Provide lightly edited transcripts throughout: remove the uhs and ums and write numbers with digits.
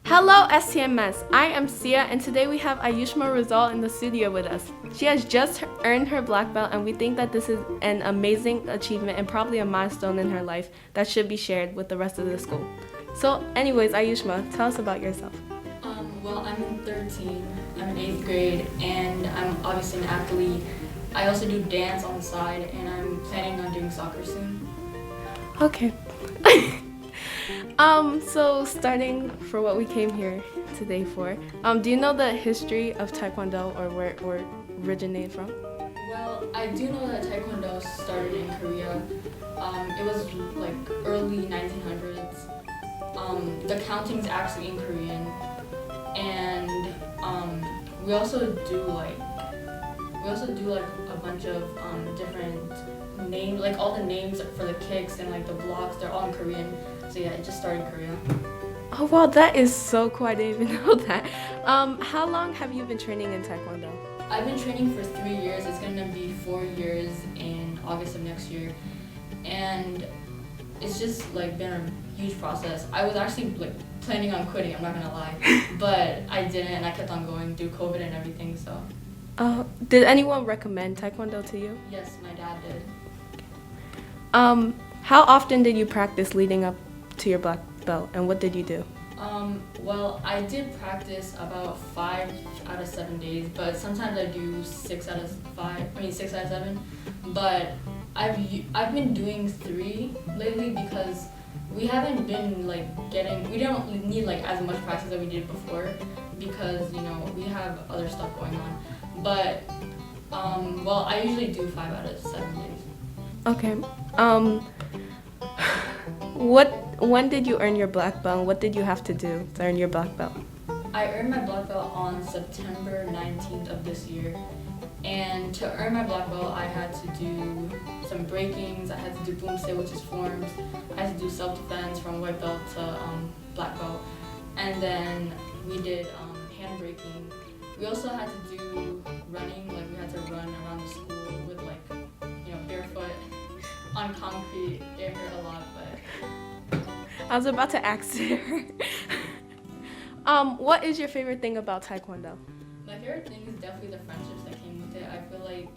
Hello STMS, I am Sia and today we have Ayushma Rizal in the studio with us. She has just earned her black belt and we think that this is an amazing achievement and probably a milestone in her life that should be shared with the rest of the school. So anyways, Ayushma, tell us about yourself. I'm 13, I'm in 8th grade, and I'm obviously an athlete. I also do dance on the side, and I'm planning on doing soccer soon. Okay. So starting for what we came here today for, do you know the history of Taekwondo or where it originated from? Well, I do know that Taekwondo started in Korea. It was like early 1900s. The counting's actually in Korean, and we also do like a bunch of different names, like all the names for the kicks and like the blocks. They're all in Korean. So yeah, it just started in Korea. Oh wow, that is so cool. I didn't even know that. How long have you been training in Taekwondo? I've been training for 3 years. It's gonna be 4 years in August of next year, and it's just like been a huge process. I was actually like planning on quitting. I'm not gonna lie, but I didn't, and I kept on going through COVID and everything. So. Did anyone recommend Taekwondo to you? Yes, my dad did. How often did you practice leading up to your black belt, and what did you do? Well, I did practice about 5 out of 7 days, but sometimes I do 6 out of 7. But I've been doing 3 lately because we haven't been like we don't need like as much practice as we did before because we have other stuff going on. But well, I usually do 5 out of 7 days. Okay. When did you earn your black belt? What did you have to do to earn your black belt? I earned my black belt on September 19th of this year. And to earn my black belt, I had to do some breakings, I had to do boomstick, which is forms, I had to do self-defense from white belt to black belt. And then we did hand breaking. We also had to do running, like we had to run around the school with like, barefoot on concrete. It hurt a lot, but... I was about to ask her. What is your favorite thing about Taekwondo? My favorite thing is definitely the friendships that came with it. I feel like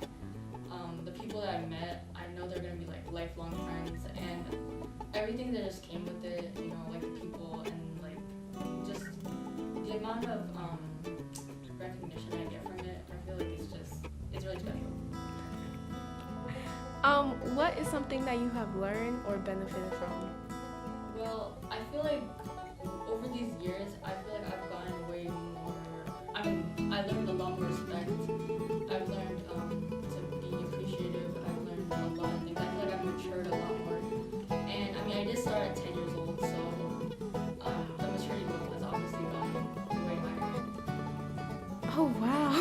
the people that I met, I know they're going to be like lifelong friends, and everything that just came with it, like the people and like just the amount of recognition I get from it, I feel like it's really special. What is something that you have learned or benefited from? Well, I feel like over these years, I feel like I've gotten way more. I learned a lot more respect. I've learned to be appreciative. I've learned a lot of things. I feel like I've matured a lot more. And I did start at 10 years old, so the maturity level has obviously gone way higher. Oh wow,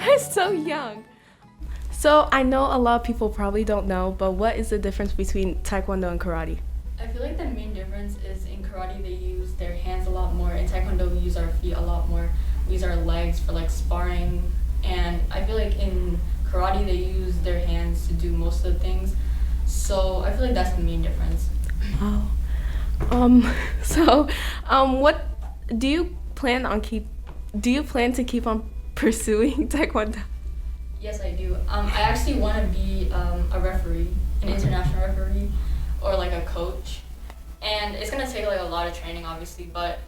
that's so young. So I know a lot of people probably don't know, but what is the difference between Taekwondo and karate? I feel like the main difference is in karate they use their hands a lot more. In Taekwondo we use our feet a lot more. We use our legs for like sparring, and I feel like in karate they use their hands to do most of the things. So I feel like that's the main difference. Oh. What do you plan to keep on pursuing Taekwondo? Yes, I do. I actually want to be a referee, an international referee, or like a coach. And it's gonna take like a lot of training, obviously, but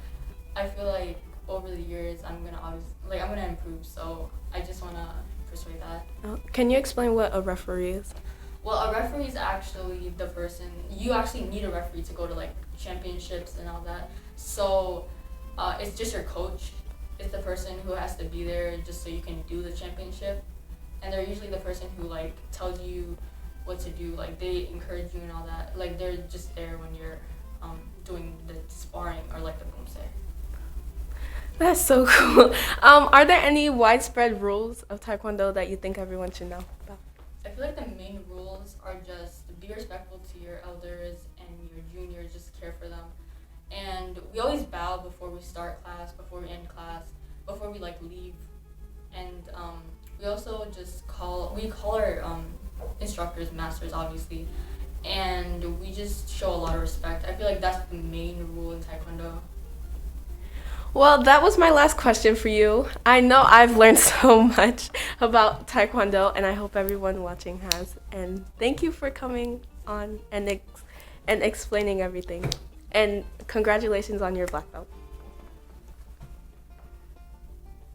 I feel like over the years I'm gonna improve. So I just wanna pursue that. Can you explain what a referee is? Well, a referee is actually the person. You actually need a referee to go to like championships and all that. So it's just your coach. It's the person who has to be there just so you can do the championship. And they're usually the person who like tells you what to do, like they encourage you and all that. Like they're just there when you're doing the sparring or like the boomstick. That's so cool. Are there any widespread rules of Taekwondo that you think everyone should know about? I feel like the main rules are just be respectful to your elders and your juniors, just care for them. And we always bow before we start class, before we end class, before we like leave. And we also just call our instructors masters, obviously, and we just show a lot of respect. I feel like that's the main rule in Taekwondo. Well, that was my last question for you. I know I've learned so much about Taekwondo, and I hope everyone watching has. And thank you for coming on and explaining everything. And congratulations on your black belt.